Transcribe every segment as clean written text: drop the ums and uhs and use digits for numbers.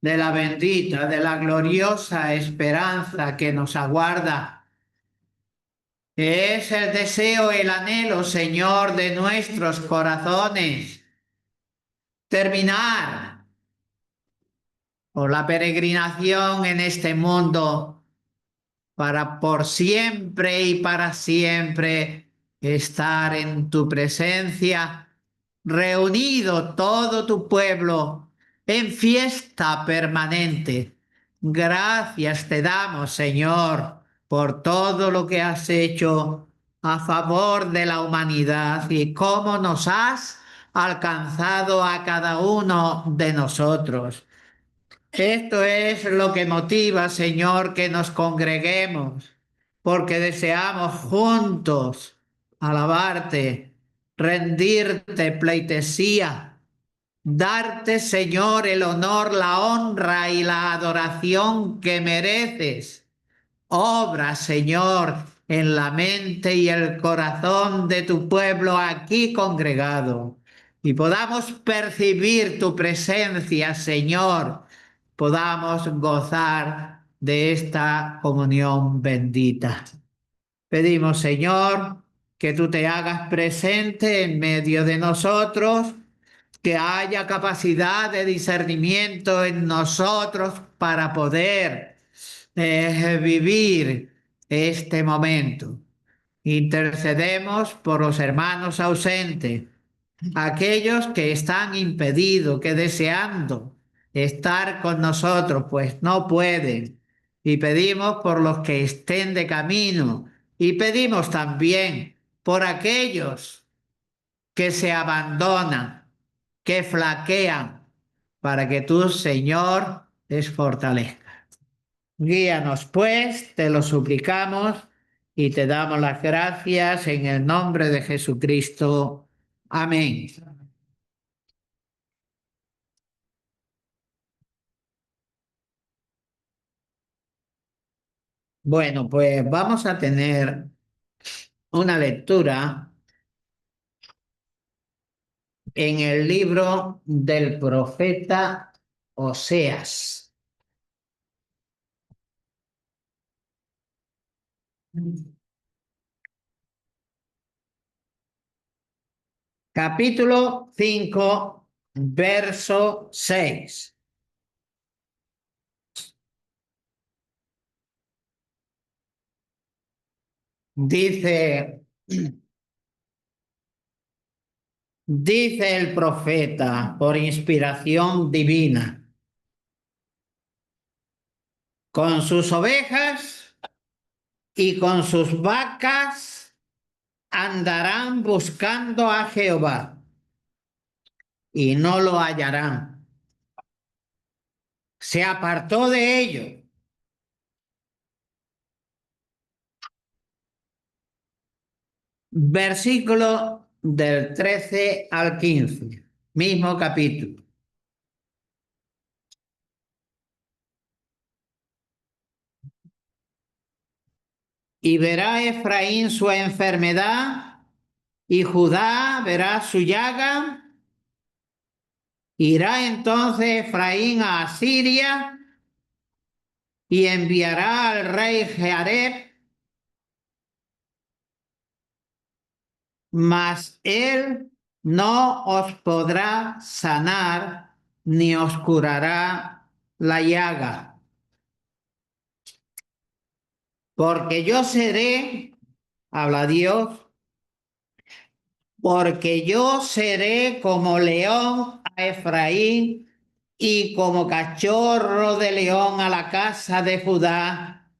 de la bendita, de la gloriosa esperanza que nos aguarda. Es el deseo, el anhelo, Señor, de nuestros corazones. Terminar por la peregrinación en este mundo para por siempre y para siempre estar en tu presencia, reunido todo tu pueblo en fiesta permanente. Gracias te damos, Señor, por todo lo que has hecho a favor de la humanidad y cómo nos has alcanzado a cada uno de nosotros. Esto es lo que motiva, Señor, que nos congreguemos, porque deseamos juntos alabarte, rendirte pleitesía, darte, Señor, el honor, la honra y la adoración que mereces. Obra, Señor, en la mente y el corazón de tu pueblo aquí congregado, y podamos percibir tu presencia, Señor, podamos gozar de esta comunión bendita. Pedimos, Señor, que tú te hagas presente en medio de nosotros, que haya capacidad de discernimiento en nosotros para poder vivir este momento. Intercedemos por los hermanos ausentes, aquellos que están impedidos, que deseando estar con nosotros, pues no pueden. Y pedimos por los que estén de camino. Y pedimos también por aquellos que se abandonan, que flaquean, para que tú, Señor, les fortalezcas. Guíanos, pues, te lo suplicamos y te damos las gracias en el nombre de Jesucristo. Amén. Bueno, pues vamos a tener una lectura en el libro del profeta Oseas. Capítulo 5, verso 6. Dice, dice el profeta por inspiración divina: con sus ovejas y con sus vacas andarán buscando a Jehová y no lo hallarán. Se apartó de ellos. Versículo del 13 al 15, mismo capítulo. Y verá Efraín su enfermedad, y Judá verá su llaga. Irá entonces Efraín a Asiria y enviará al rey Jeareb, mas él no os podrá sanar ni os curará la llaga. Porque yo seré, habla Dios, porque yo seré como león a Efraín y como cachorro de león a la casa de Judá.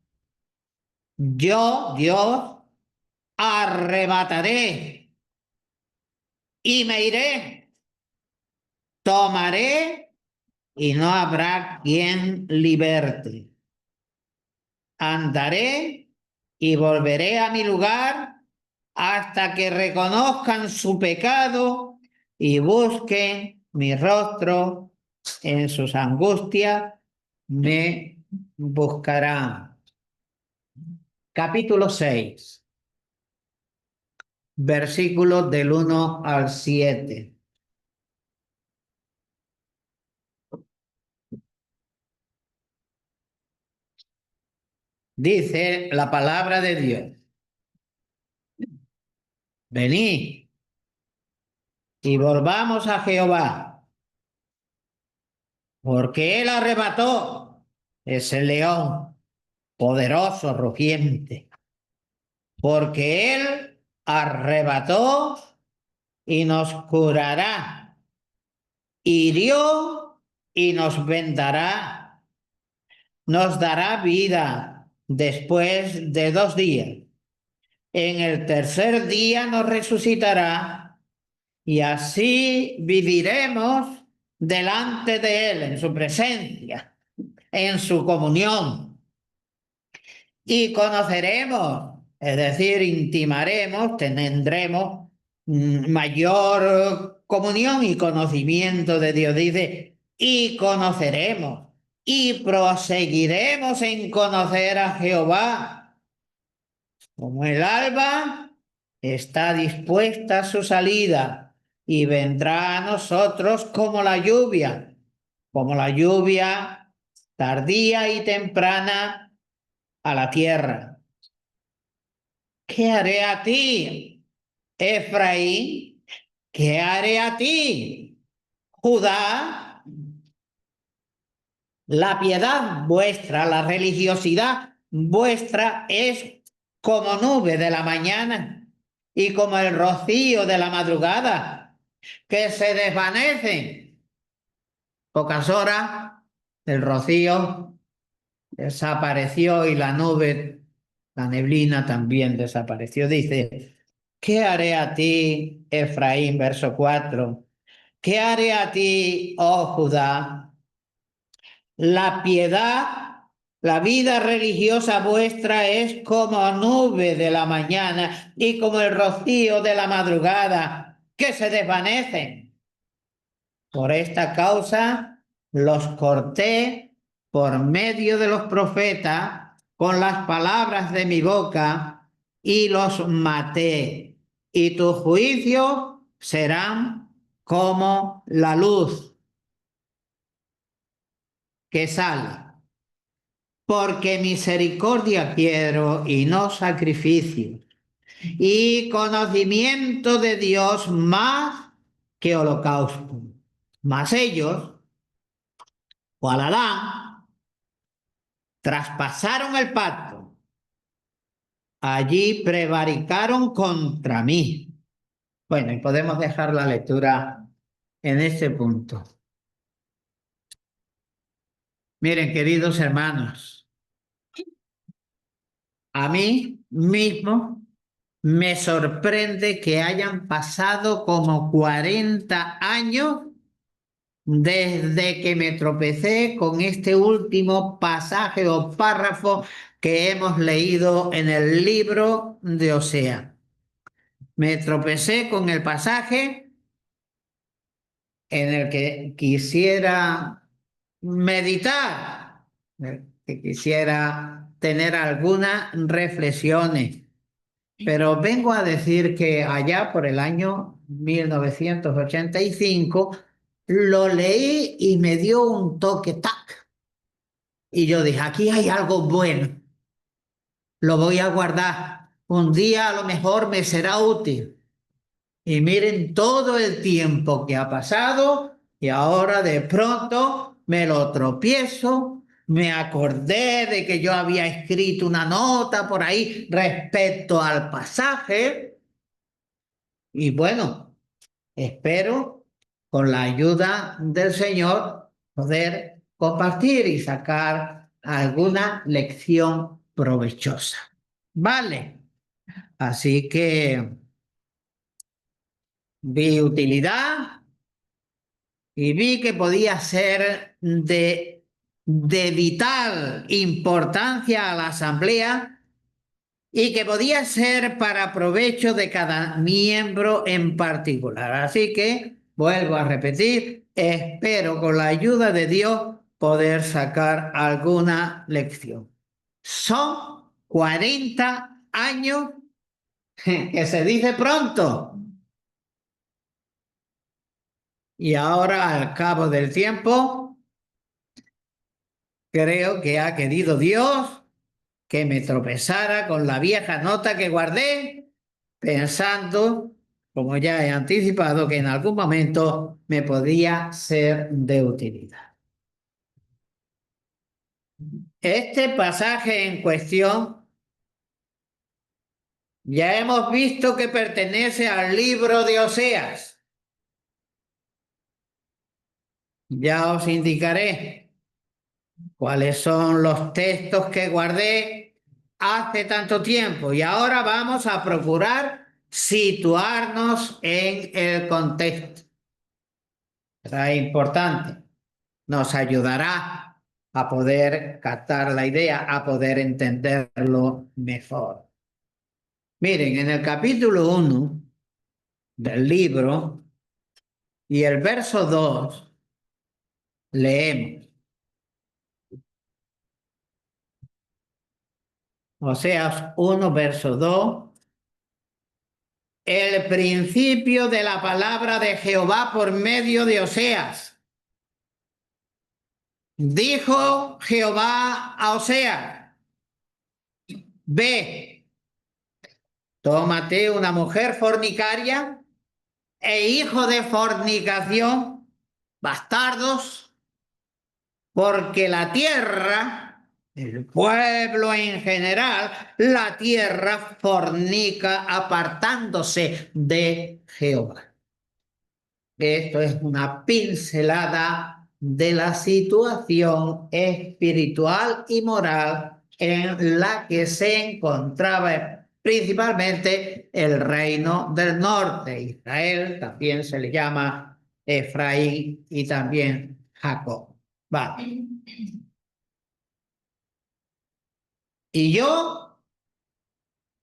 Yo, Dios, arrebataré y me iré, tomaré y no habrá quien liberte. Andaré y volveré a mi lugar hasta que reconozcan su pecado y busquen mi rostro. En sus angustias me buscarán. Capítulo 6, versículos del 1 al 7. Dice la palabra de Dios: venid y volvamos a Jehová, porque él arrebató ese león poderoso, rugiente, porque él arrebató y nos curará, hirió y nos vendará, nos dará vida después de 2 días. En el tercer día nos resucitará y así viviremos delante de él, en su presencia, en su comunión. Y conoceremos, es decir, intimaremos, tendremos mayor comunión y conocimiento de Dios. Dice, y conoceremos y proseguiremos en conocer a Jehová. Como el alba está dispuesta a su salida y vendrá a nosotros como la lluvia tardía y temprana a la tierra. ¿Qué haré a ti, Efraín? ¿Qué haré a ti, Judá? La piedad vuestra, la religiosidad vuestra es como nube de la mañana y como el rocío de la madrugada, que se desvanecen. Pocas horas, el rocío desapareció y la nube, la neblina también desapareció. Dice, ¿qué haré a ti, Efraín? Verso 4. ¿Qué haré a ti, oh Judá? La piedad, la vida religiosa vuestra es como nube de la mañana y como el rocío de la madrugada, que se desvanecen. Por esta causa los corté por medio de los profetas con las palabras de mi boca y los maté. Y tus juicios serán como la luz que sale. Porque misericordia quiero y no sacrificio, y conocimiento de Dios más que holocausto. Mas ellos, cual Adán, traspasaron el pacto, allí prevaricaron contra mí. Bueno, y podemos dejar la lectura en este punto. Miren, queridos hermanos, a mí mismo me sorprende que hayan pasado como 40 años desde que me tropecé con este último pasaje o párrafo que hemos leído en el libro de Osea. Me tropecé con el pasaje en el que quisiera meditar, que quisiera tener algunas reflexiones. Pero vengo a decir que allá por el año 1985 lo leí y me dio un toque tac. Y yo dije, aquí hay algo bueno, lo voy a guardar. Un día a lo mejor me será útil. Y miren todo el tiempo que ha pasado y ahora de pronto me lo tropiezo. Me acordé de que yo había escrito una nota por ahí respecto al pasaje. Y bueno, espero con la ayuda del Señor poder compartir y sacar alguna lección provechosa. Vale, así que vi utilidad y vi que podía ser de vital importancia a la asamblea y que podía ser para provecho de cada miembro en particular. Así que, vuelvo a repetir, espero con la ayuda de Dios poder sacar alguna lección. Son 40 años que se dice pronto. Y ahora, al cabo del tiempo, creo que ha querido Dios que me tropezara con la vieja nota que guardé, pensando, como ya he anticipado, que en algún momento me podía ser de utilidad. Este pasaje en cuestión ya hemos visto que pertenece al libro de Oseas. Ya os indicaré cuáles son los textos que guardé hace tanto tiempo y ahora vamos a procurar situarnos en el contexto. Será importante, nos ayudará a poder captar la idea, a poder entenderlo mejor. Miren, en el capítulo 1 del libro y el verso 2 leemos, Oseas 1, verso 2, el principio de la palabra de Jehová por medio de Oseas. Dijo Jehová a Oseas, ve, tómate una mujer fornicaria e hijo de fornicación, bastardos, porque la tierra, el pueblo en general, la tierra fornica apartándose de Jehová. Esto es una pincelada de la situación espiritual y moral en la que se encontraba principalmente el reino del norte. Israel también se le llama Efraín y también Jacob. Vale. Y yo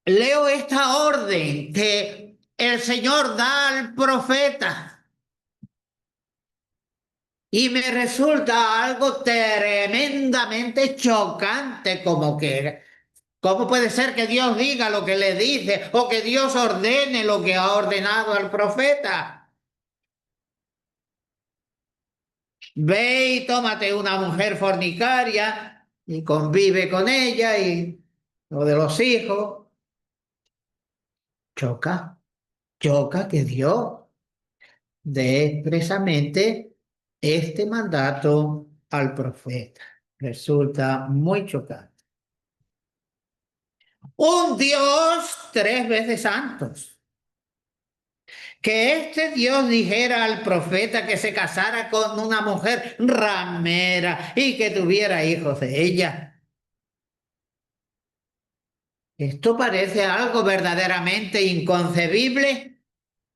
leo esta orden que el Señor da al profeta. Y me resulta algo tremendamente chocante, como que, ¿cómo puede ser que Dios diga lo que le dice o que Dios ordene lo que ha ordenado al profeta? Ve y tómate una mujer fornicaria y convive con ella y lo de los hijos. Choca, choca que Dios dé expresamente este mandato al profeta. Resulta muy chocante. Un Dios tres veces santos. Que este Dios dijera al profeta que se casara con una mujer ramera y que tuviera hijos de ella. Esto parece algo verdaderamente inconcebible.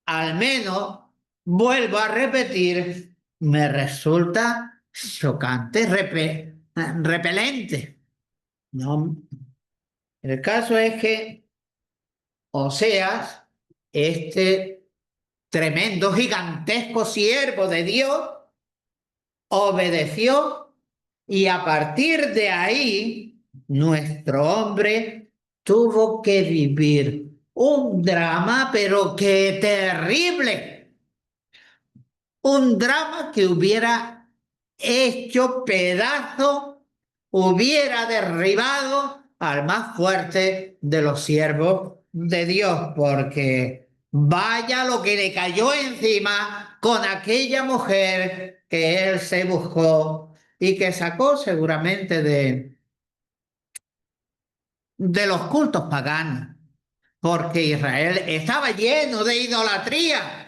Al menos, vuelvo a repetir, me resulta chocante, repelente. No. El caso es que Oseas, este tremendo, gigantesco siervo de Dios, obedeció y a partir de ahí nuestro hombre tuvo que vivir un drama, pero qué terrible, un drama que hubiera hecho pedazo, hubiera derribado al más fuerte de los siervos de Dios, porque vaya lo que le cayó encima con aquella mujer que él se buscó y que sacó seguramente de los cultos paganos, porque Israel estaba lleno de idolatría.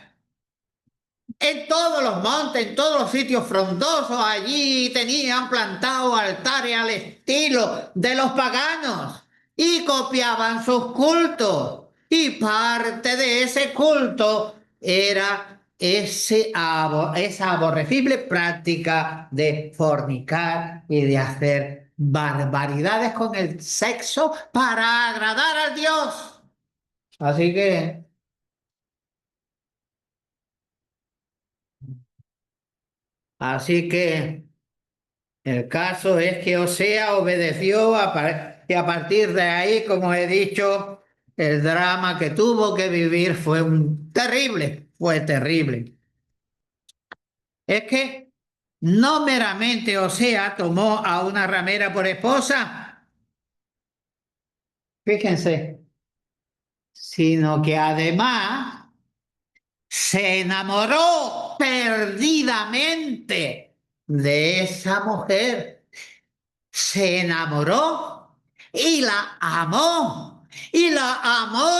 En todos los montes, en todos los sitios frondosos, allí tenían plantado altares al estilo de los paganos y copiaban sus cultos. Y parte de ese culto era esa aborrecible práctica de fornicar y de hacer barbaridades con el sexo para agradar a Dios. Así que Así que el caso es que Osea obedeció y a partir de ahí, como he dicho, el drama que tuvo que vivir fue terrible. Es que no meramente Osea tomó a una ramera por esposa, fíjense, sino que además se enamoró perdidamente de esa mujer. Se enamoró y la amó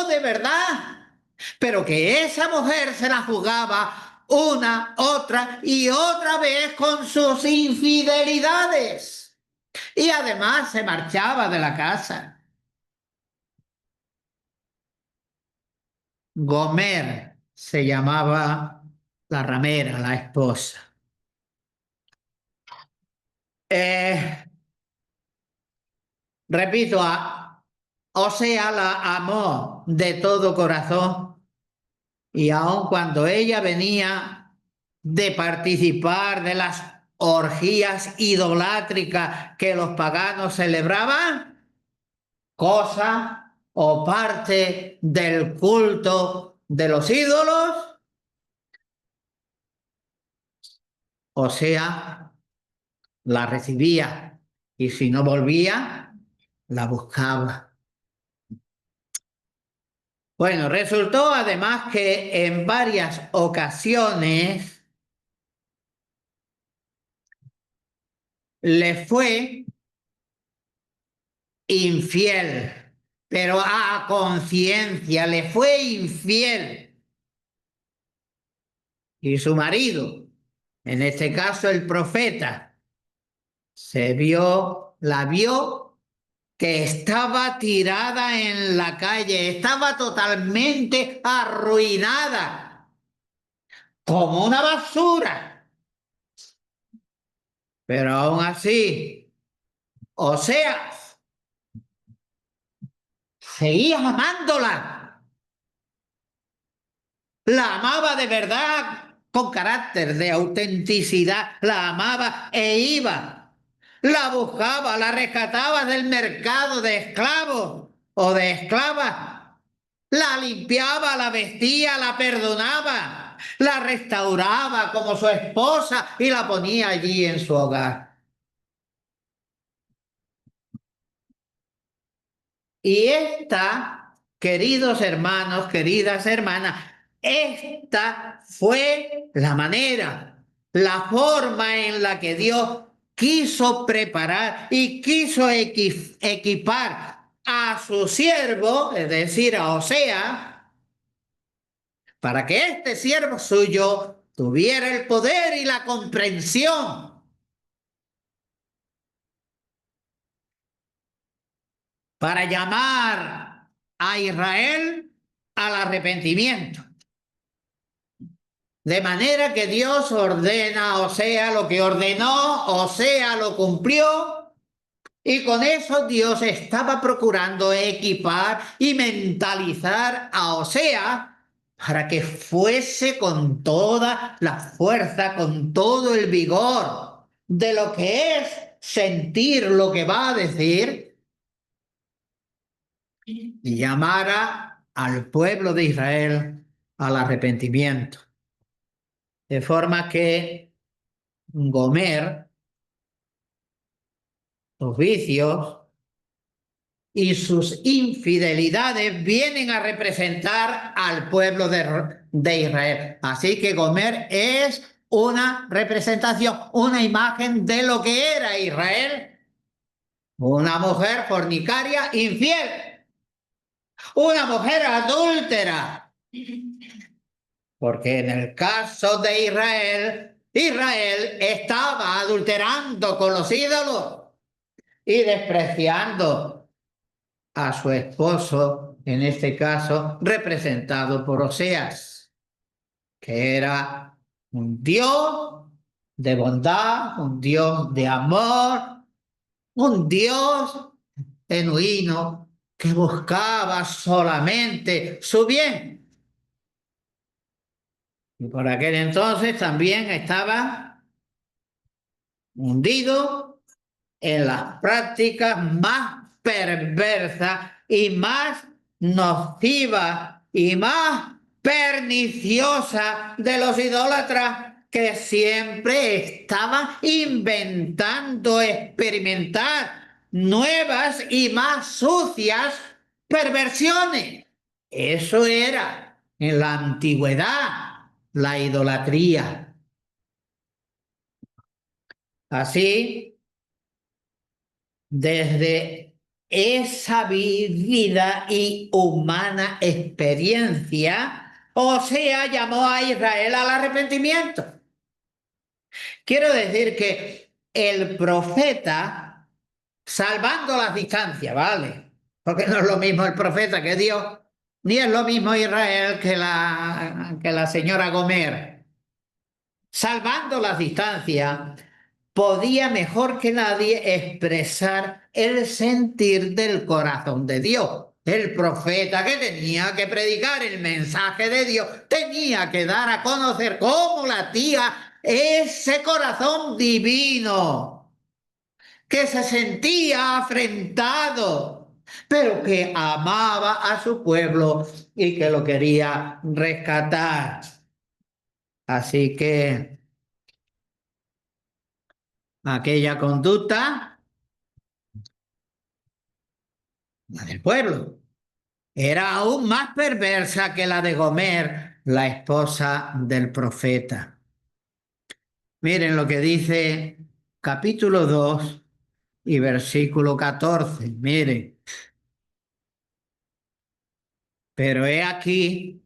de verdad, pero que esa mujer se la jugaba una, otra y otra vez con sus infidelidades y además se marchaba de la casa. Gomer se llamaba la ramera, la esposa. Eh, repito, Osea la amó de todo corazón y aun cuando ella venía de participar de las orgías idolátricas que los paganos celebraban, cosa o parte del culto de los ídolos, Osea la recibía y si no volvía, la buscaba. Bueno, resultó además que en varias ocasiones le fue infiel, pero a conciencia le fue infiel. Y su marido, en este caso el profeta, la vio que estaba tirada en la calle, estaba totalmente arruinada, como una basura. Pero aún así, Oseas seguía amándola. La amaba de verdad, con carácter de autenticidad. La amaba e iba. La buscaba, la rescataba del mercado de esclavos o de esclavas. La limpiaba, la vestía, la perdonaba. La restauraba como su esposa y la ponía allí en su hogar. Y esta, queridos hermanos, queridas hermanas, esta fue la manera, la forma en la que Dios quiso preparar y quiso equipar a su siervo, es decir, a Osea, para que este siervo suyo tuviera el poder y la comprensión para llamar a Israel al arrepentimiento. De manera que Dios ordena, o sea, lo que ordenó, o sea, lo cumplió, y con eso Dios estaba procurando equipar y mentalizar a Osea para que fuese con toda la fuerza, con todo el vigor de lo que es sentir lo que va a decir y llamara al pueblo de Israel al arrepentimiento. De forma que Gomer, sus vicios y sus infidelidades vienen a representar al pueblo de Israel. Así que Gomer es una representación, una imagen de lo que era Israel. Una mujer fornicaria infiel, una mujer adúltera. Porque en el caso de Israel, Israel estaba adulterando con los ídolos y despreciando a su esposo, en este caso representado por Oseas, que era un Dios de bondad, un Dios de amor, un Dios genuino que buscaba solamente su bien. Y por aquel entonces también estaba hundido en las prácticas más perversas y más nocivas y más perniciosas de los idólatras que siempre estaban inventando experimentar nuevas y más sucias perversiones. Eso era en la antigüedad la idolatría. Así, desde esa vivida y humana experiencia, Osea llamó a Israel al arrepentimiento. Quiero decir que el profeta, salvando las distancias, ¿vale? Porque no es lo mismo el profeta que Dios, ni es lo mismo Israel que la señora Gomer. Salvando las distancias, podía mejor que nadie expresar el sentir del corazón de Dios. El profeta que tenía que predicar el mensaje de Dios tenía que dar a conocer cómo latía ese corazón divino, que se sentía afrentado, pero que amaba a su pueblo y que lo quería rescatar. Así que aquella conducta, la del pueblo, era aún más perversa que la de Gomer, la esposa del profeta. Miren lo que dice capítulo 2 y versículo 14. Miren, pero he aquí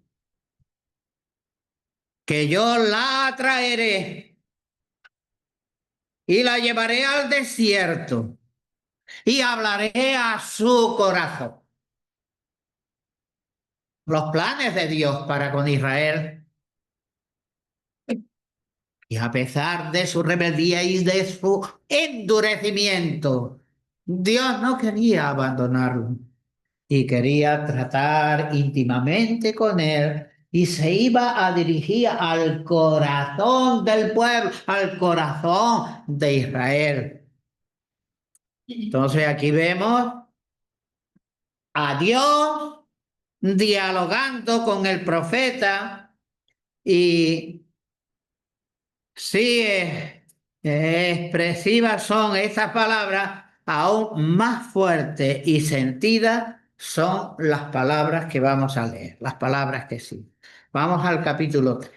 que yo la traeré y la llevaré al desierto y hablaré a su corazón. Los planes de Dios para con Israel. Y a pesar de su rebeldía y de su endurecimiento, Dios no quería abandonarlo y quería tratar íntimamente con él y se iba a dirigir al corazón del pueblo, al corazón de Israel. Entonces aquí vemos a Dios dialogando con el profeta y sí, expresivas son estas palabras, aún más fuertes y sentidas son las palabras que vamos a leer, las palabras que sí. Vamos al capítulo 3,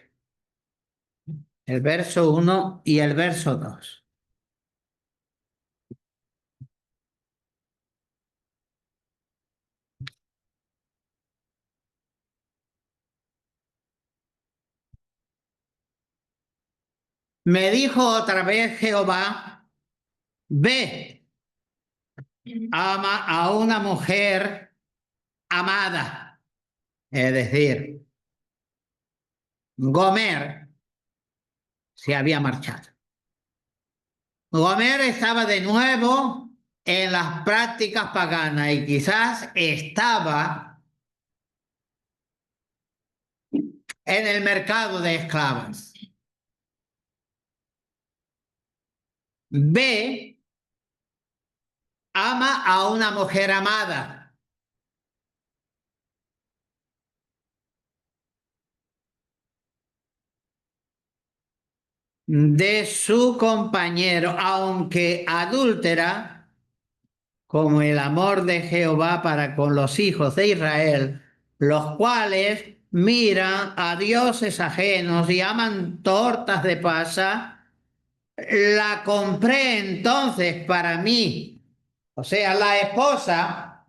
el verso 1 y el verso 2. Me dijo otra vez Jehová, ve, ama a una mujer amada, es decir, Gomer se había marchado. Gomer estaba de nuevo en las prácticas paganas y quizás estaba en el mercado de esclavos. B, ama a una mujer amada. De su compañero, aunque adúltera, como el amor de Jehová para con los hijos de Israel, los cuales miran a dioses ajenos y aman tortas de pasa, la compré entonces para mí, o sea, la esposa,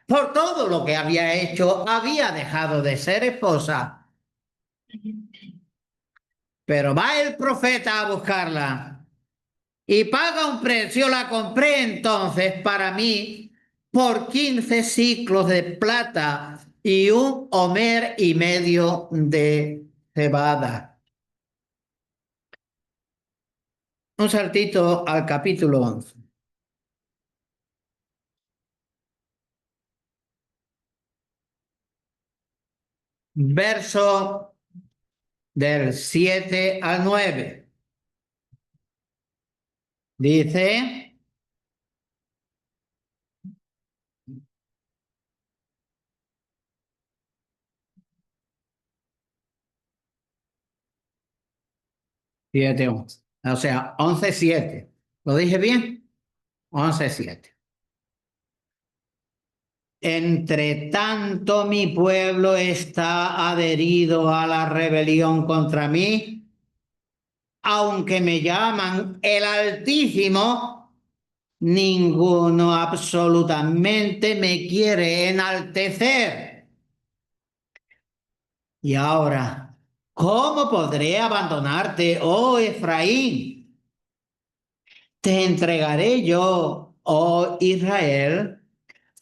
por todo lo que había hecho, había dejado de ser esposa. Pero va el profeta a buscarla y paga un precio, la compré entonces para mí por 15 siclos de plata y un homer y medio de cebada. Un saltito al capítulo 11. Verso del 7 al 9. Dice, 7, 11. O sea, 11, 7. ¿Lo dije bien? 11, 7. Entre tanto, mi pueblo está adherido a la rebelión contra mí, aunque me llaman el Altísimo, ninguno absolutamente me quiere enaltecer. Y ahora, ¿cómo podré abandonarte, oh Efraín? Te entregaré yo, oh Israel.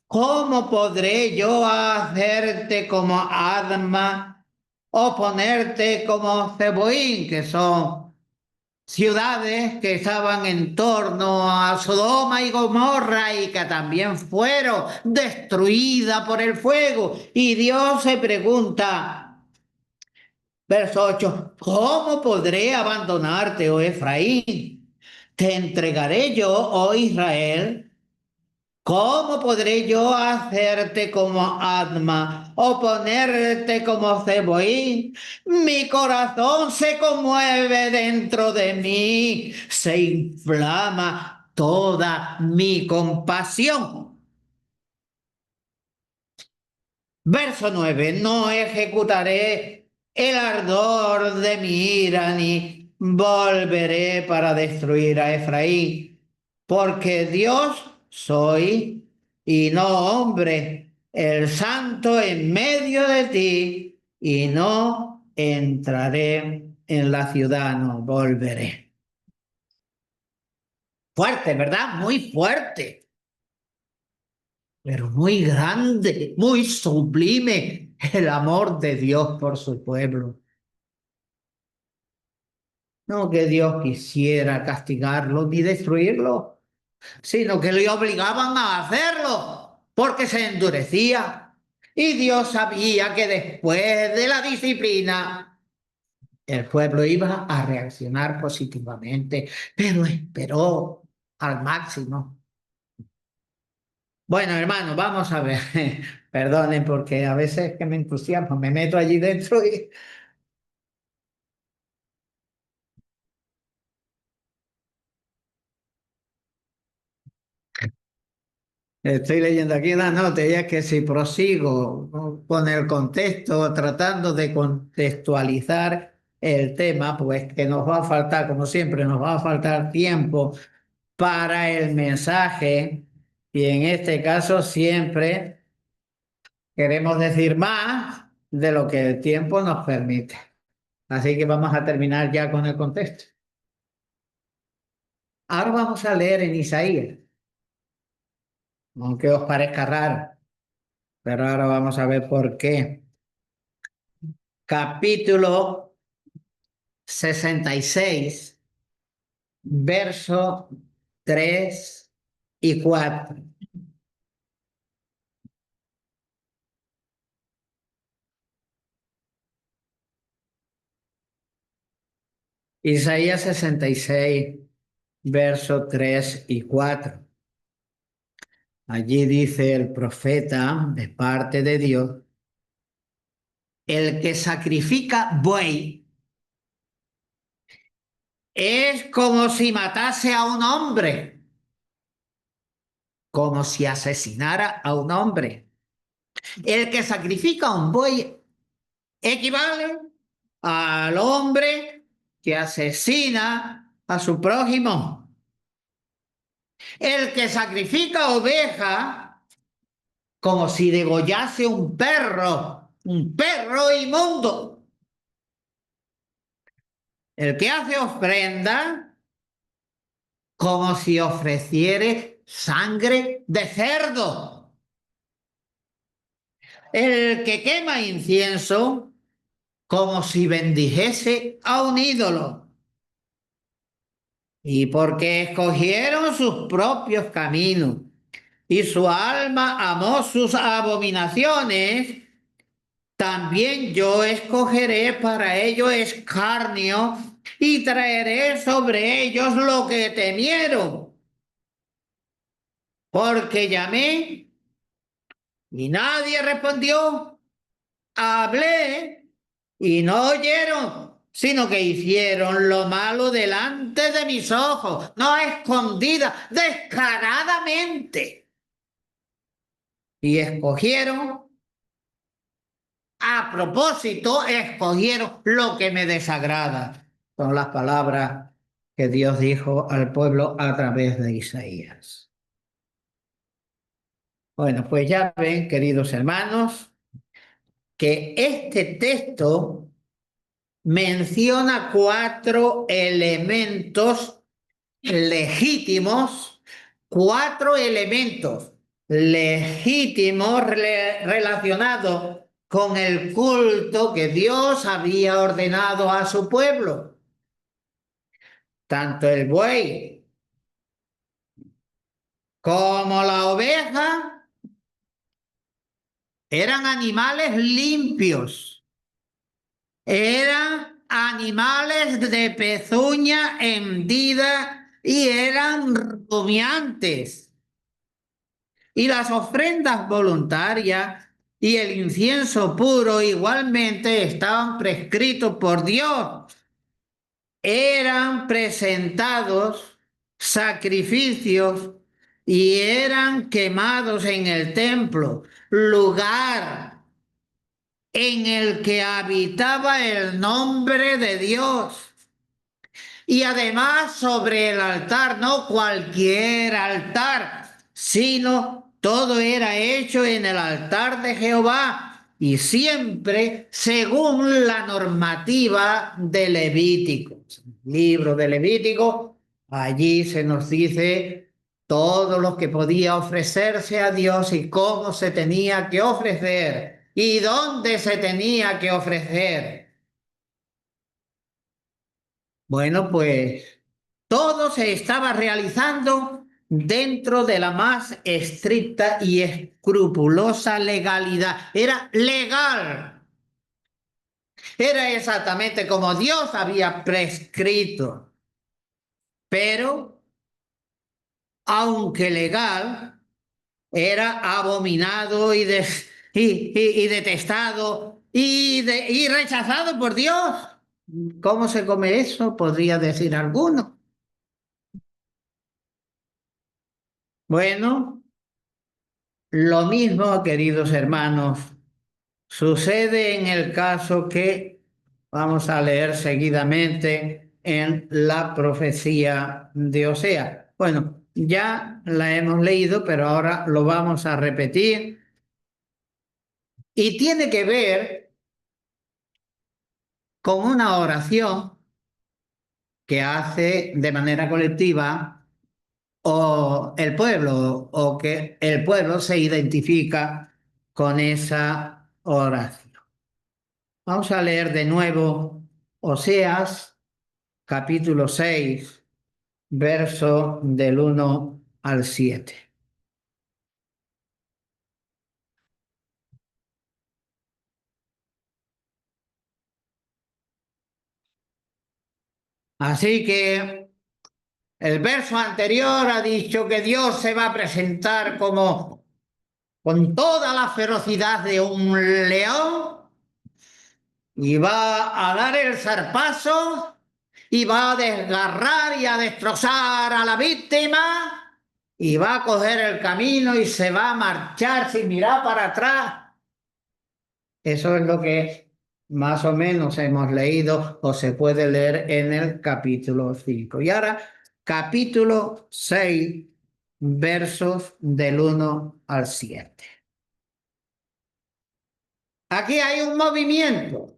¿Cómo podré yo hacerte como Adma o ponerte como Zeboín, que son ciudades que estaban en torno a Sodoma y Gomorra y que también fueron destruidas por el fuego? Y Dios se pregunta, verso 8, ¿cómo podré abandonarte, oh Efraín? Te entregaré yo, oh Israel. ¿Cómo podré yo hacerte como Adma o ponerte como Zeboín? Mi corazón se conmueve dentro de mí, se inflama toda mi compasión. Verso 9, no ejecutaré el ardor de mi ira ni volveré para destruir a Efraín, porque Dios soy y no hombre, el santo en medio de ti, y no entraré en la ciudad, no volveré. Fuerte, ¿verdad? Muy fuerte, pero muy grande, muy sublime el amor de Dios por su pueblo. No que Dios quisiera castigarlo ni destruirlo, sino que le obligaban a hacerlo porque se endurecía. Y Dios sabía que después de la disciplina el pueblo iba a reaccionar positivamente, pero esperó al máximo. Bueno, hermano, vamos a ver. Perdonen porque a veces que me entusiasmo, me meto allí dentro y estoy leyendo aquí una nota y es que si prosigo con el contexto, tratando de contextualizar el tema, pues que nos va a faltar, como siempre, nos va a faltar tiempo para el mensaje y en este caso siempre queremos decir más de lo que el tiempo nos permite. Así que vamos a terminar ya con el contexto. Ahora vamos a leer en Isaías, aunque os parezca raro, pero ahora vamos a ver por qué. Capítulo 66, verso 3 y 4. Isaías 66, verso 3 y 4. Allí dice el profeta de parte de Dios, el que sacrifica buey es como si matase a un hombre, como si asesinara a un hombre. El que sacrifica un buey equivale al hombre que asesina a su prójimo. El que sacrifica oveja como si degollase un perro inmundo. El que hace ofrenda como si ofreciere sangre de cerdo. El que quema incienso como si bendijese a un ídolo. Y porque escogieron sus propios caminos y su alma amó sus abominaciones, también yo escogeré para ellos escarnio y traeré sobre ellos lo que temieron. Porque llamé y nadie respondió, hablé y no oyeron, sino que hicieron lo malo delante de mis ojos, no escondida, descaradamente. y escogieron, a propósito, escogieron lo que me desagrada. Son las palabras que Dios dijo al pueblo a través de Isaías. Bueno, pues ya ven, queridos hermanos, que este texto menciona cuatro elementos legítimos, cuatro elementos legítimos relacionados con el culto que Dios había ordenado a su pueblo. Tanto el buey como la oveja eran animales limpios, eran animales de pezuña hendida y eran rumiantes. Y las ofrendas voluntarias y el incienso puro igualmente estaban prescritos por Dios. Eran presentados sacrificios y eran quemados en el templo, lugar en el que habitaba el nombre de Dios. Y además sobre el altar, no cualquier altar, sino todo era hecho en el altar de Jehová y siempre según la normativa de Levítico. Libro de Levítico, allí se nos dice todo lo que podía ofrecerse a Dios y cómo se tenía que ofrecer y dónde se tenía que ofrecer. Bueno, pues todo se estaba realizando dentro de la más estricta y escrupulosa legalidad. Era legal. Era exactamente como Dios había prescrito. Pero, aunque legal, era abominado y detestado y rechazado por Dios. ¿Cómo se come eso? Podría decir alguno. Bueno, lo mismo, queridos hermanos, sucede en el caso que vamos a leer seguidamente en la profecía de Osea. Bueno, ya la hemos leído, pero ahora lo vamos a repetir y tiene que ver con una oración que hace de manera colectiva o el pueblo o que el pueblo se identifica con esa oración. Vamos a leer de nuevo Oseas capítulo 6, verso del 1 al 7. Así que el verso anterior ha dicho que Dios se va a presentar como con toda la ferocidad de un león y va a dar el zarpazo y va a desgarrar y a destrozar a la víctima y va a coger el camino y se va a marchar sin mirar para atrás. Eso es lo que más o menos hemos leído o se puede leer en el capítulo 5. Y ahora, capítulo 6, versos del 1 al 7. Aquí hay un movimiento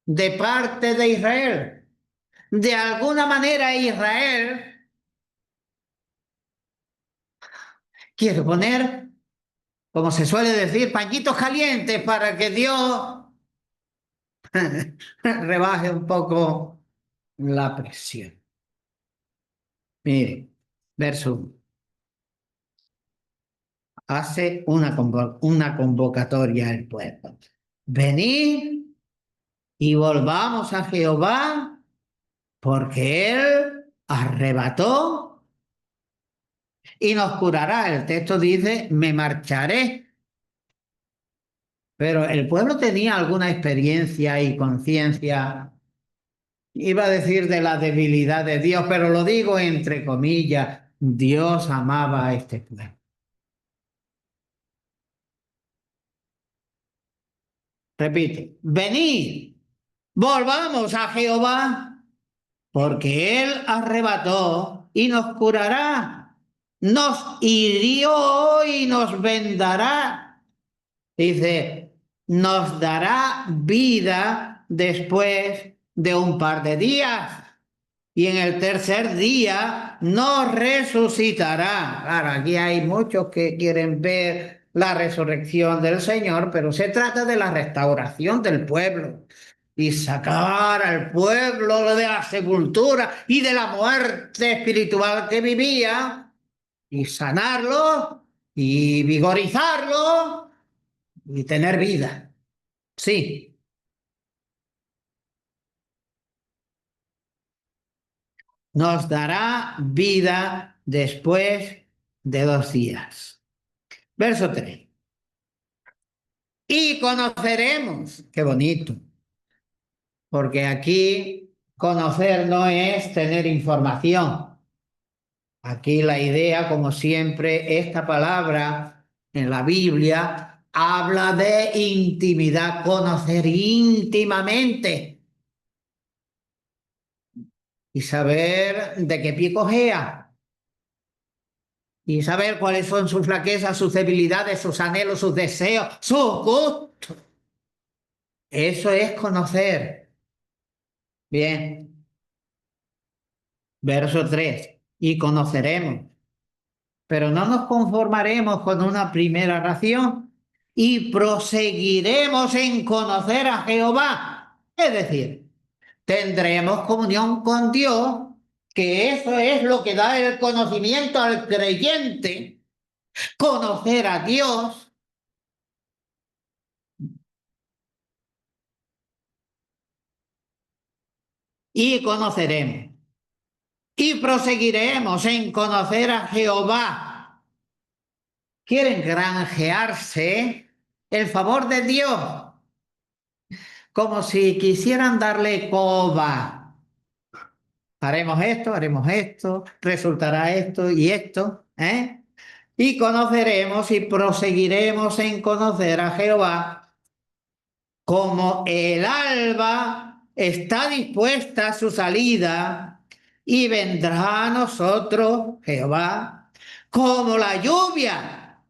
de parte de Israel. De alguna manera Israel quiere poner, como se suele decir, pañitos calientes para que Dios rebaje un poco la presión. Mire, verso 1. Hace una convocatoria al pueblo. Venid y volvamos a Jehová, porque Él arrebató y nos curará. El texto dice, me marcharé. Pero el pueblo tenía alguna experiencia y conciencia, iba a decir de la debilidad de Dios, pero lo digo entre comillas, Dios amaba a este pueblo. Repito, venid, volvamos a Jehová, porque Él arrebató y nos curará, nos hirió y nos vendará. Dice, nos dará vida después de un par de días. Y en el tercer día nos resucitará. Claro, aquí hay muchos que quieren ver la resurrección del Señor, pero se trata de la restauración del pueblo y sacar al pueblo de la sepultura y de la muerte espiritual que vivía y sanarlo y vigorizarlo y tener vida. Sí, nos dará vida después de 2 días. Verso 3. Y conoceremos, qué bonito, porque aquí conocer no es tener información. Aquí la idea, como siempre, esta palabra en la Biblia habla de intimidad, conocer íntimamente y saber de qué pie cojea y saber cuáles son sus flaquezas, sus debilidades, sus anhelos, sus deseos, sus gustos. Eso es conocer. Bien, verso 3. Y conoceremos, pero no nos conformaremos con una primera ración y proseguiremos en conocer a Jehová. Es decir, tendremos comunión con Dios, que eso es lo que da el conocimiento al creyente, conocer a Dios. Y conoceremos. Y proseguiremos en conocer a Jehová. Quieren granjearse el favor de Dios, como si quisieran darle coba. Haremos esto, resultará esto y esto, ¿eh? Y conoceremos y proseguiremos en conocer a Jehová como el alba está dispuesta a su salida y vendrá a nosotros, Jehová, como la lluvia,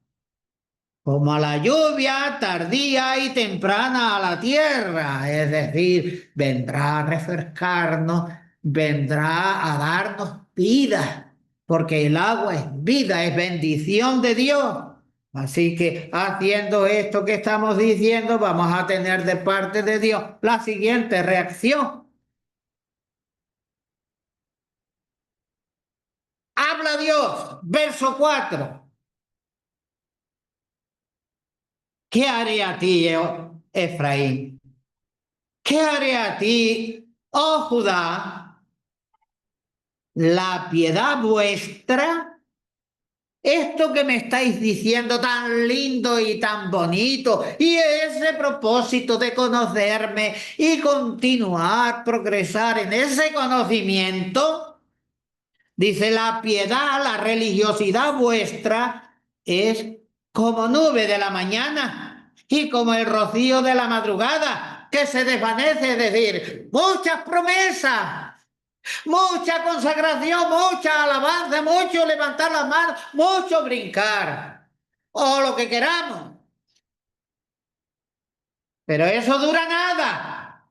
como a la lluvia tardía y temprana a la tierra, es decir, vendrá a refrescarnos, vendrá a darnos vida, porque el agua es vida, es bendición de Dios. Así que haciendo esto que estamos diciendo, vamos a tener de parte de Dios la siguiente reacción. Habla Dios, verso 4. ¿Qué haré a ti, Efraín? ¿Qué haré a ti, oh Judá? La piedad vuestra, esto que me estáis diciendo tan lindo y tan bonito, y ese propósito de conocerme y continuar, progresar en ese conocimiento, dice la piedad, la religiosidad vuestra es como nube de la mañana y como el rocío de la madrugada que se desvanece, es decir, muchas promesas, mucha consagración, mucha alabanza, mucho levantar las manos, mucho brincar, o lo que queramos. Pero eso dura nada.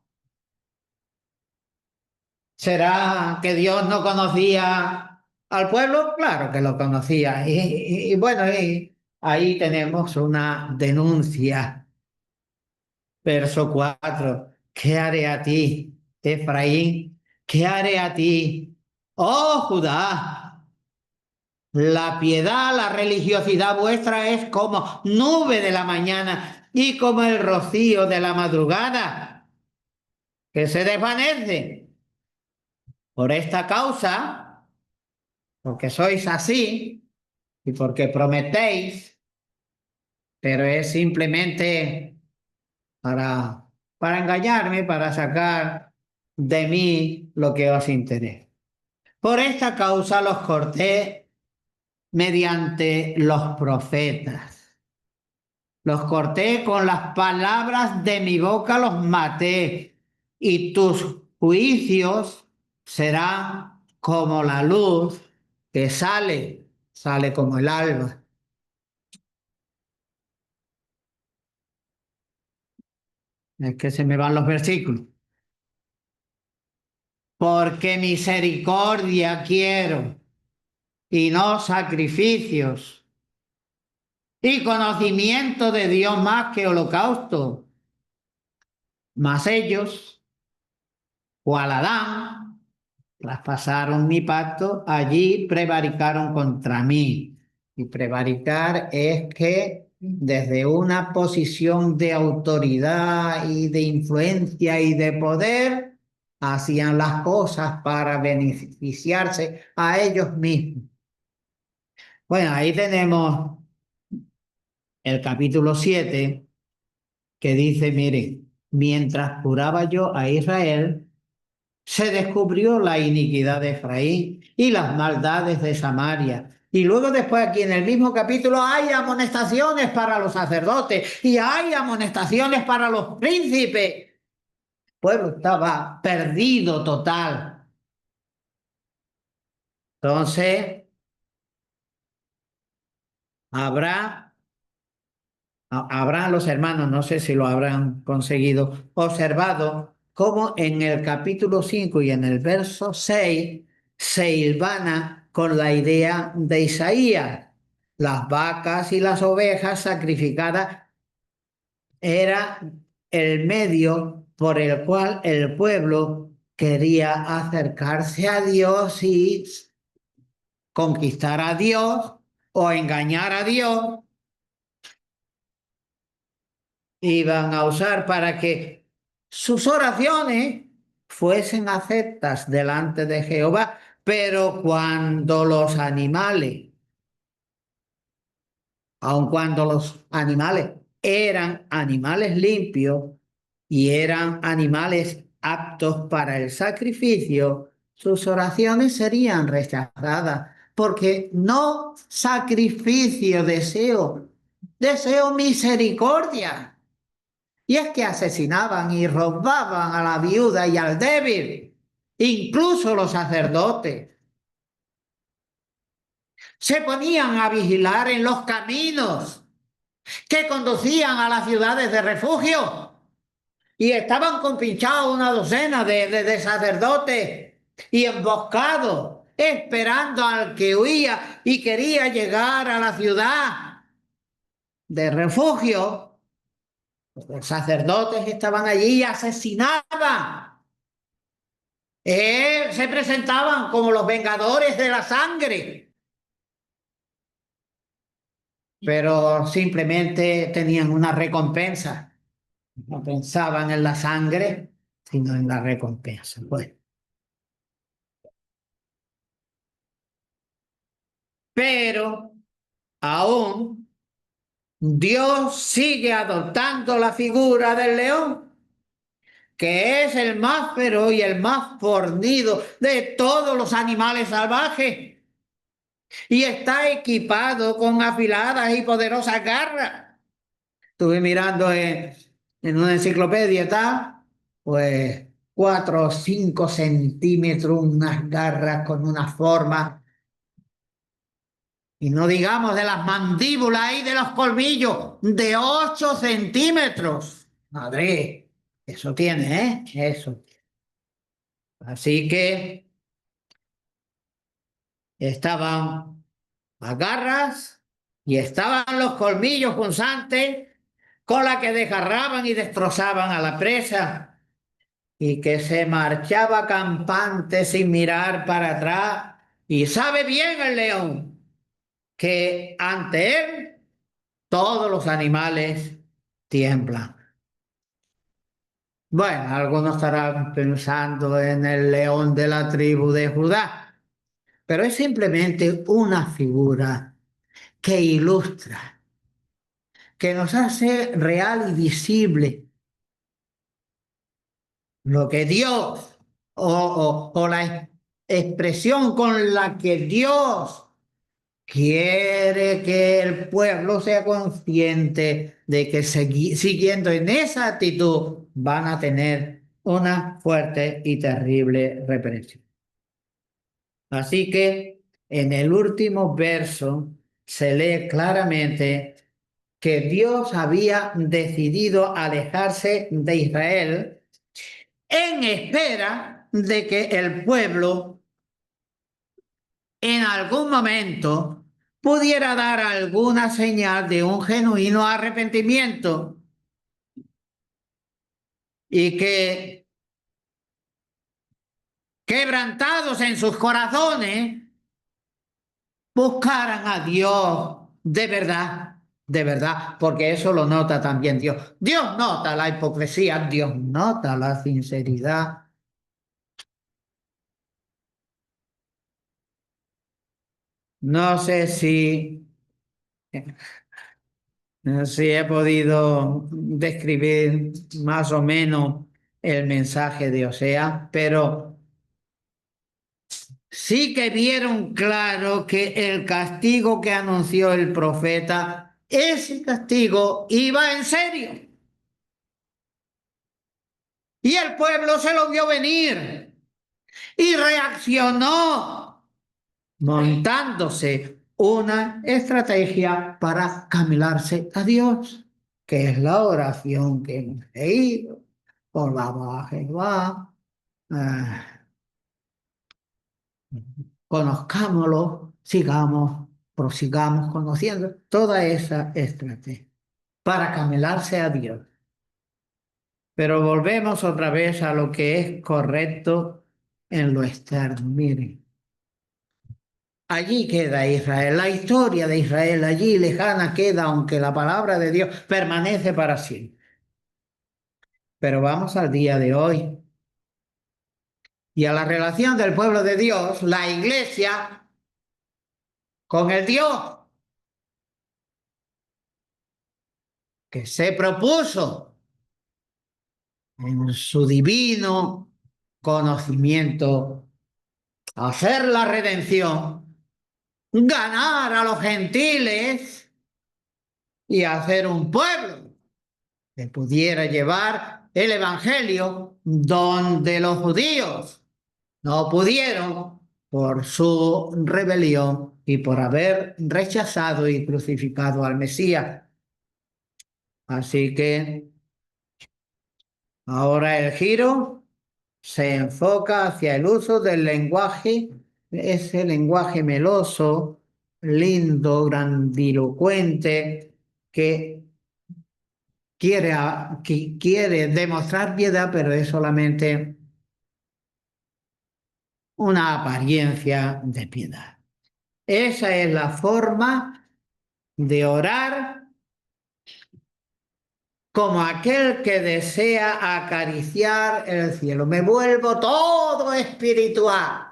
¿Será que Dios no conocía al pueblo? Claro que lo conocía. Y bueno, ahí tenemos una denuncia. Verso 4. ¿Qué haré a ti, Efraín? ¿Qué haré a ti, oh Judá? La piedad, la religiosidad vuestra es como nube de la mañana y como el rocío de la madrugada, que se desvanece. Por esta causa, porque sois así y porque prometéis, pero es simplemente para, para engañarme, para sacar de mí lo que os interesa. Por esta causa los corté mediante los profetas. los corté con las palabras de mi boca, los maté, y tus juicios serán como la luz que sale como el alba. Es que se me van los versículos. Porque misericordia quiero y no sacrificios, y conocimiento de Dios más que holocausto. Mas ellos, cual Adán, traspasaron mi pacto, allí prevaricaron contra mí. Y prevaricar es que desde una posición de autoridad y de influencia y de poder, hacían las cosas para beneficiarse a ellos mismos. Bueno, ahí tenemos el capítulo 7 que dice, miren, mientras curaba yo a Israel, se descubrió la iniquidad de Efraín y las maldades de Samaria. Y luego después aquí en el mismo capítulo hay amonestaciones para los sacerdotes y hay amonestaciones para los príncipes. El pueblo estaba perdido total. Entonces, habrá habrán los hermanos, no sé si lo habrán conseguido, observado cómo en el capítulo 5 y en el verso 6 se hilvana con la idea de Isaías. Las vacas y las ovejas sacrificadas era el medio por el cual el pueblo quería acercarse a Dios y conquistar a Dios o engañar a Dios. Iban a usar para que sus oraciones fuesen aceptas delante de Jehová, pero cuando los animales, aun cuando los animales eran animales limpios y eran animales aptos para el sacrificio, sus oraciones serían rechazadas, porque no sacrificio deseo misericordia. Y es que asesinaban y robaban a la viuda y al débil, incluso los sacerdotes. Se ponían a vigilar en los caminos que conducían a las ciudades de refugio y estaban compinchados una docena de sacerdotes y emboscados, esperando al que huía y quería llegar a la ciudad de refugio. Los sacerdotes estaban allí y asesinaban. Se presentaban como los vengadores de la sangre, pero simplemente tenían una recompensa. No pensaban en la sangre, sino en la recompensa. Pues. Pero aún Dios sigue adoptando la figura del león, que es el más feroz y el más fornido de todos los animales salvajes, y está equipado con afiladas y poderosas garras. Estuve mirando en una enciclopedia, está, pues 4 o 5 centímetros, unas garras con una forma, y no digamos de las mandíbulas y de los colmillos, de 8 centímetros. Madre, eso tiene, ¿eh? Eso. Así que estaban las garras y estaban los colmillos punzantes con la que desgarraban y destrozaban a la presa, y que se marchaba campante sin mirar para atrás. Y sabe bien el león que ante él todos los animales tiemblan. Bueno, algunos estarán pensando en el león de la tribu de Judá, pero es simplemente una figura que ilustra, que nos hace real y visible lo que Dios o la expresión con la que Dios quiere que el pueblo sea consciente de que siguiendo en esa actitud van a tener una fuerte y terrible represión. Así que en el último verso se lee claramente que Dios había decidido alejarse de Israel en espera de que el pueblo en algún momento pudiera dar alguna señal de un genuino arrepentimiento y que, quebrantados en sus corazones, buscaran a Dios de verdad, porque eso lo nota también Dios. Dios nota la hipocresía, Dios nota la sinceridad. No sé si he podido describir más o menos el mensaje de Osea, pero sí que vieron claro que el castigo que anunció el profeta, ese castigo iba en serio. Y el pueblo se lo vio venir y reaccionó montándose una estrategia para camilarse a Dios, que es la oración que hemos leído. Volvamos a Jehová, eh, conozcámoslo, prosigamos conociendo toda esa estrategia para camilarse a Dios. Pero volvemos otra vez a lo que es correcto en lo externo. Miren, allí queda Israel, la historia de Israel allí lejana queda, aunque la palabra de Dios permanece para siempre. Pero vamos al día de hoy y a la relación del pueblo de Dios, la iglesia, con el Dios que se propuso en su divino conocimiento hacer la redención, ganar a los gentiles y hacer un pueblo que pudiera llevar el evangelio donde los judíos no pudieron por su rebelión y por haber rechazado y crucificado al Mesías. Así que ahora el giro se enfoca hacia el uso del lenguaje, ese lenguaje meloso, lindo, grandilocuente, que que quiere demostrar piedad, pero es solamente una apariencia de piedad. Esa es la forma de orar como aquel que desea acariciar el cielo. Me vuelvo todo espiritual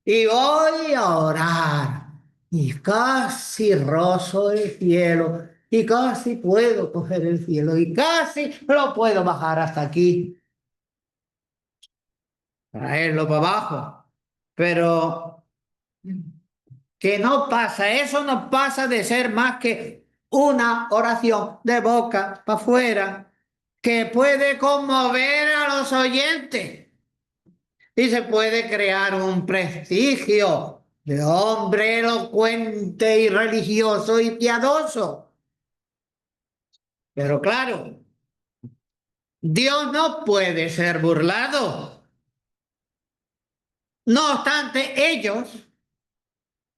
y voy a orar. Y casi rozo el cielo y casi puedo coger el cielo y casi lo puedo bajar hasta aquí, traerlo para abajo. Pero que no pasa, eso no pasa de ser más que una oración de boca para afuera que puede conmover a los oyentes y se puede crear un prestigio de hombre elocuente y religioso y piadoso. Pero claro, Dios no puede ser burlado. No obstante, ellos,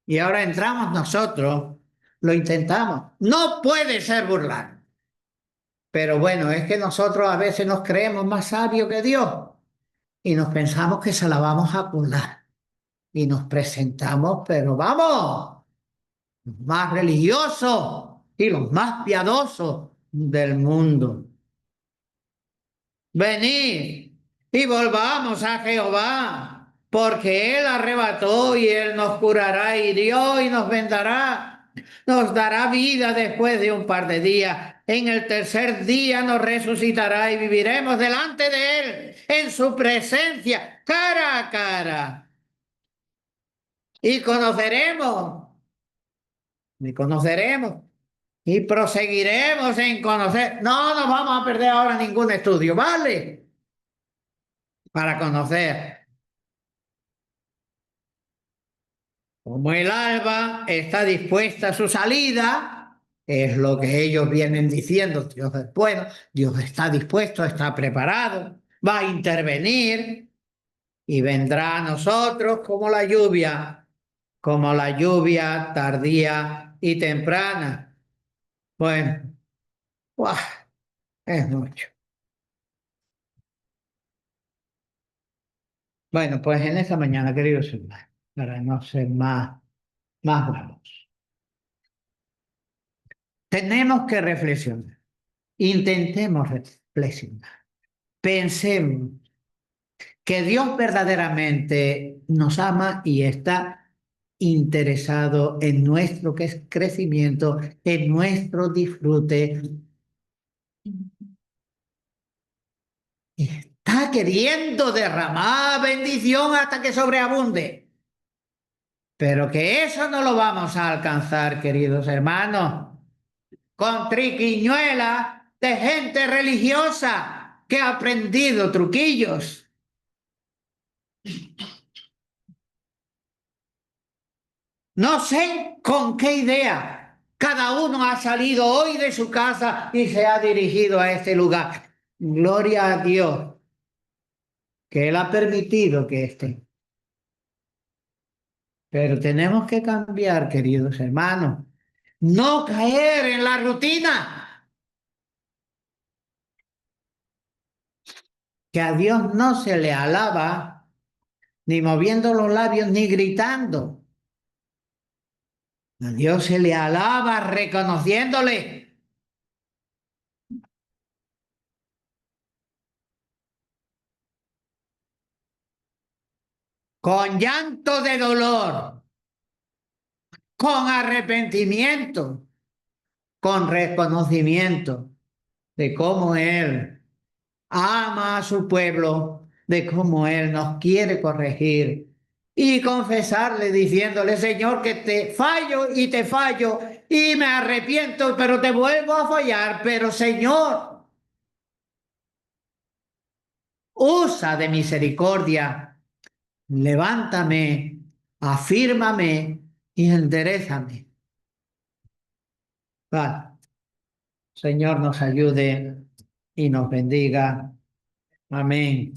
y ahora entramos nosotros, lo intentamos. No puede ser burlado. Pero bueno, es que nosotros a veces nos creemos más sabios que Dios y nos pensamos que se la vamos a colar. Y nos presentamos, pero vamos, los más religiosos y los más piadosos del mundo. Venid y volvamos a Jehová, porque Él arrebató y Él nos curará, hirió y nos vendará, nos dará vida después de un par de días. En el tercer día nos resucitará y viviremos delante de Él, en su presencia, cara a cara. Y conoceremos y conoceremos y proseguiremos en conocer. No nos vamos a perder ahora ningún estudio, ¿vale? Para conocer cómo el alba está dispuesta a su salida, es lo que ellos vienen diciendo. Dios es bueno, Dios está dispuesto, está preparado, va a intervenir y vendrá a nosotros como la lluvia tardía y temprana. Bueno, ¡guau! Es mucho. Bueno, pues en esta mañana, queridos hermanos, para no ser más bravos, tenemos que reflexionar. Intentemos reflexionar. Pensemos que Dios verdaderamente nos ama y está interesado en nuestro crecimiento, en nuestro disfrute. Está queriendo derramar bendición hasta que sobreabunde. Pero que eso no lo vamos a alcanzar, queridos hermanos, con triquiñuelas de gente religiosa que ha aprendido truquillos. No sé con qué idea cada uno ha salido hoy de su casa y se ha dirigido a este lugar. Gloria a Dios que Él ha permitido que esté. Pero tenemos que cambiar, queridos hermanos. No caer en la rutina. Que a Dios no se le alaba ni moviendo los labios ni gritando. A Dios se le alaba reconociéndole con llanto de dolor, con arrepentimiento, con reconocimiento de cómo Él ama a su pueblo, de cómo Él nos quiere corregir y confesarle diciéndole, Señor, que te fallo y te fallo y me arrepiento, pero te vuelvo a fallar, pero Señor, usa de misericordia, levántame, afírmame y enderézame. Vale. Señor nos ayude y nos bendiga. Amén.